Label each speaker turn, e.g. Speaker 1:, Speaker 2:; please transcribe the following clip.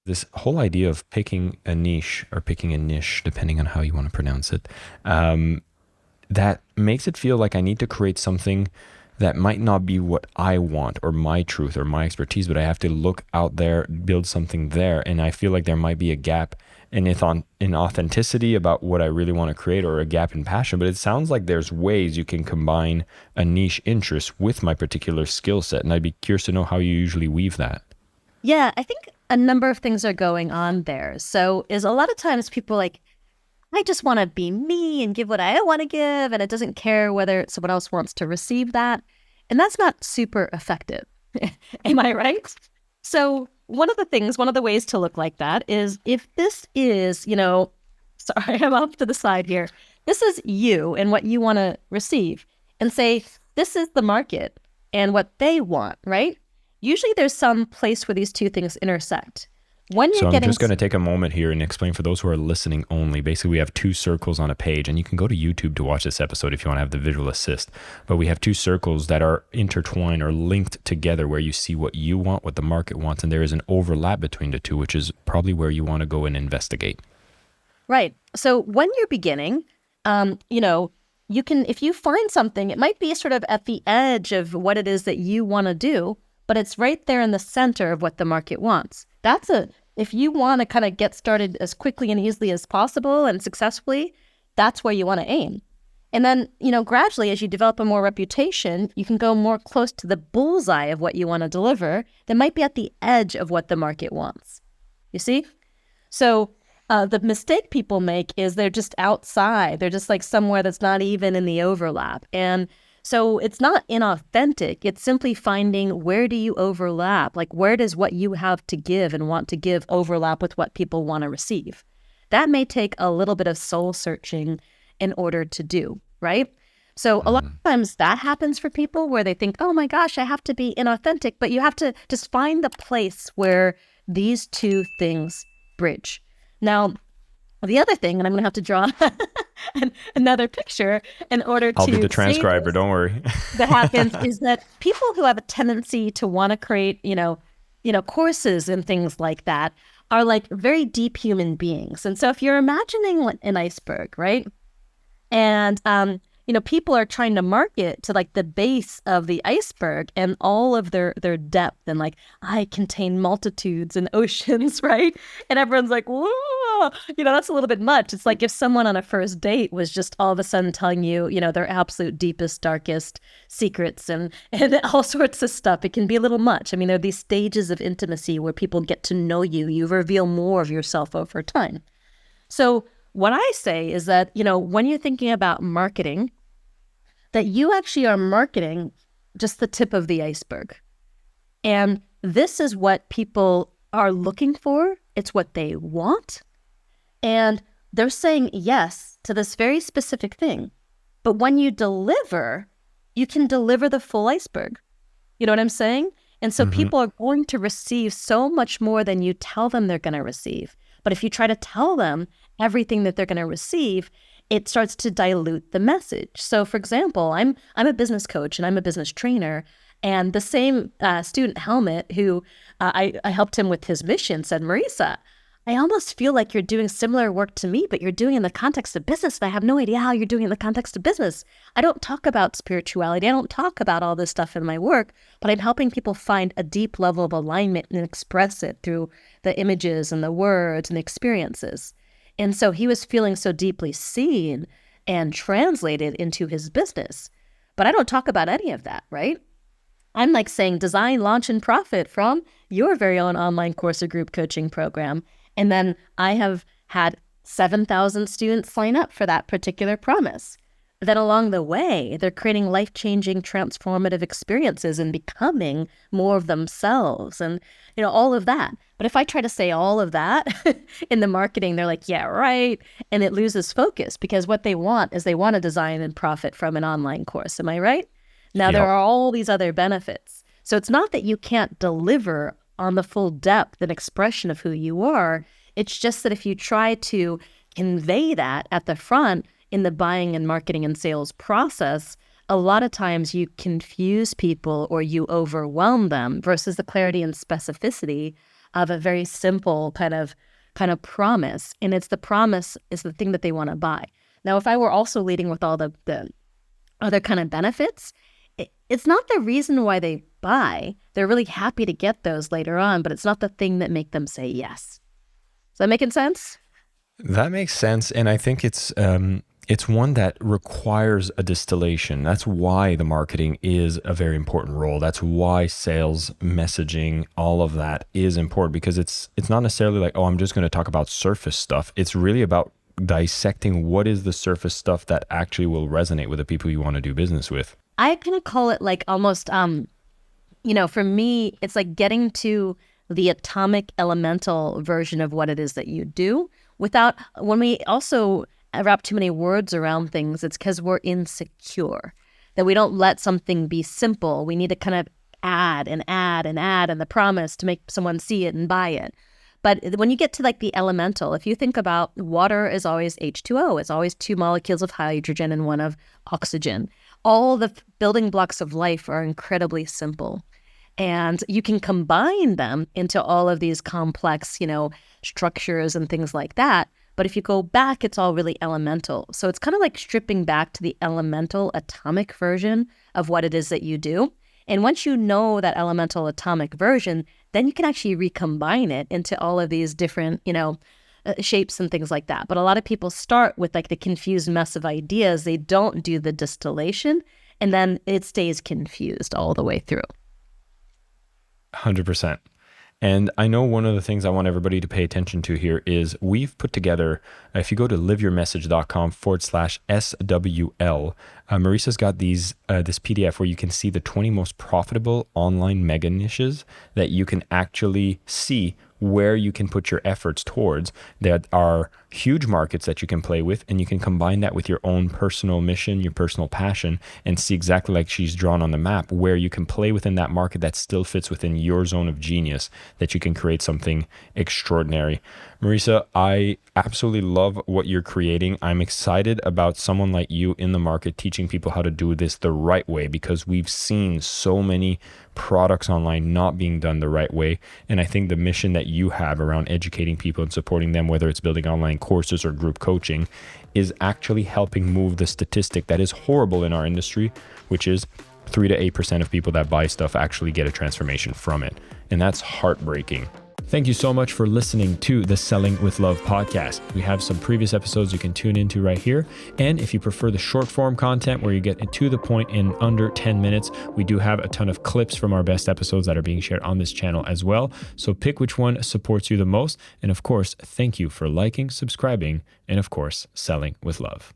Speaker 1: this whole idea of picking a niche or picking a niche, depending on how you want to pronounce it, that makes it feel like I need to create something that might not be what I want or my truth or my expertise, but I have to look out there, build something there. And I feel like there might be a gap in authenticity about what I really want to create, or a gap in passion. But it sounds like there's ways you can combine a niche interest with my particular skill set. And I'd be curious to know how you usually weave that.
Speaker 2: Yeah, I think a number of things are going on there. So is a lot of times people like, I just want to be me and give what I want to give, and it doesn't care whether someone else wants to receive that. And that's not super effective. Am I right? So one of the ways to look like that is if this is, sorry, I'm off to the side here. This is you and what you want to receive, and say, this is the market and what they want, right? Usually there's some place where these two things intersect. When you're
Speaker 1: I'm just going to take a moment here and explain for those who are listening only. Basically, we have two circles on a page, and you can go to YouTube to watch this episode if you want to have the visual assist. But we have two circles that are intertwined or linked together, where you see what you want, what the market wants, and there is an overlap between the two, which is probably where you want to go and investigate.
Speaker 2: Right. So when you're beginning, you can, if you find something, it might be sort of at the edge of what it is that you want to do, but it's right there in the center of what the market wants. If you want to kind of get started as quickly and easily as possible and successfully, that's where you want to aim. And then, gradually as you develop a more reputation, you can go more close to the bullseye of what you want to deliver that might be at the edge of what the market wants. You see? So the mistake people make is they're just outside. They're just like somewhere that's not even in the overlap. And so it's not inauthentic. It's simply finding, where do you overlap? Like, where does what you have to give and want to give overlap with what people want to receive? That may take a little bit of soul searching in order to do, right? So a lot of times that happens for people where they think, oh my gosh, I have to be inauthentic, but you have to just find the place where these two things bridge. Now, the other thing, and I'm going to have to draw another picture in order to...
Speaker 1: I'll be the transcriber, don't worry.
Speaker 2: That happens is that people who have a tendency to want to create, courses and things like that are like very deep human beings. And so if you're imagining an iceberg, right? And, people are trying to market to like the base of the iceberg and all of their depth, and like, I contain multitudes and oceans, right? And everyone's like, whoa, that's a little bit much. It's like if someone on a first date was just all of a sudden telling you, their absolute deepest, darkest secrets and all sorts of stuff. It can be a little much. I mean, there are these stages of intimacy where people get to know you. You reveal more of yourself over time. So what I say is that, when you're thinking about marketing, that you actually are marketing just the tip of the iceberg. And this is what people are looking for. It's what they want. And they're saying yes to this very specific thing. But when you deliver, you can deliver the full iceberg. You know what I'm saying? And so people are going to receive so much more than you tell them they're going to receive. But if you try to tell them everything that they're going to receive, it starts to dilute the message. So for example, I'm a business coach and I'm a business trainer, and the same student Helmut, who I helped him with his mission, said, Marisa, I almost feel like you're doing similar work to me, but you're doing it in the context of business. And I have no idea how you're doing it in the context of business. I don't talk about spirituality. I don't talk about all this stuff in my work, but I'm helping people find a deep level of alignment and express it through the images and the words and the experiences. And so he was feeling so deeply seen and translated into his business. But I don't talk about any of that, right? I'm like saying design, launch, and profit from your very own online course or group coaching program. And then I have had 7,000 students sign up for that particular promise. Then along the way, they're creating life-changing, transformative experiences and becoming more of themselves and, all of that. But if I try to say all of that in the marketing, they're like, yeah, right. And it loses focus, because what they want is they want to design and profit from an online course. Am I right? Now, There are all these other benefits. So it's not that you can't deliver on the full depth and expression of who you are. It's just that if you try to convey that at the front in the buying and marketing and sales process, a lot of times you confuse people or you overwhelm them versus the clarity and specificity of a very simple kind of promise. And it's the promise is the thing that they want to buy. Now, if I were also leading with all the other kind of benefits, it's not the reason why they buy. They're really happy to get those later on, but it's not the thing that make them say yes. Is that making sense?
Speaker 1: That makes sense. And I think it's one that requires a distillation. That's why the marketing is a very important role. That's why sales, messaging, all of that is important, because it's not necessarily like, oh, I'm just going to talk about surface stuff. It's really about dissecting what is the surface stuff that actually will resonate with the people you want to do business with.
Speaker 2: I kind of call it like almost, for me, it's like getting to the atomic elemental version of what it is that you do when we also wrap too many words around things, it's because we're insecure, that we don't let something be simple. We need to kind of add and add and add and the promise to make someone see it and buy it. But when you get to like the elemental, if you think about water is always H2O, it's always 2 molecules of hydrogen and 1 of oxygen. All the building blocks of life are incredibly simple. And you can combine them into all of these complex, structures and things like that. But if you go back, it's all really elemental. So it's kind of like stripping back to the elemental atomic version of what it is that you do. And once you know that elemental atomic version, then you can actually recombine it into all of these different, shapes and things like that. But a lot of people start with like the confused mess of ideas. They don't do the distillation, and then it stays confused all the way through.
Speaker 1: 100%. And I know one of the things I want everybody to pay attention to here is we've put together, if you go to liveyourmessage.com/SWL, Marisa's got this PDF where you can see the 20 most profitable online mega niches that you can actually see where you can put your efforts towards, that are huge markets that you can play with, and you can combine that with your own personal mission, your personal passion, and see exactly like she's drawn on the map where you can play within that market that still fits within your zone of genius, that you can create something extraordinary. Marisa, I absolutely love what you're creating. I'm excited about someone like you in the market teaching people how to do this the right way, because we've seen so many products online not being done the right way. And I think the mission that you have around educating people and supporting them, whether it's building online courses or group coaching, is actually helping move the statistic that is horrible in our industry, which is 3 to 8% of people that buy stuff actually get a transformation from it. And that's heartbreaking. Thank you so much for listening to the Selling with Love podcast. We have some previous episodes you can tune into right here. And if you prefer the short form content where you get to the point in under 10 minutes, we do have a ton of clips from our best episodes that are being shared on this channel as well. So pick which one supports you the most. And of course, thank you for liking, subscribing, and of course, selling with love.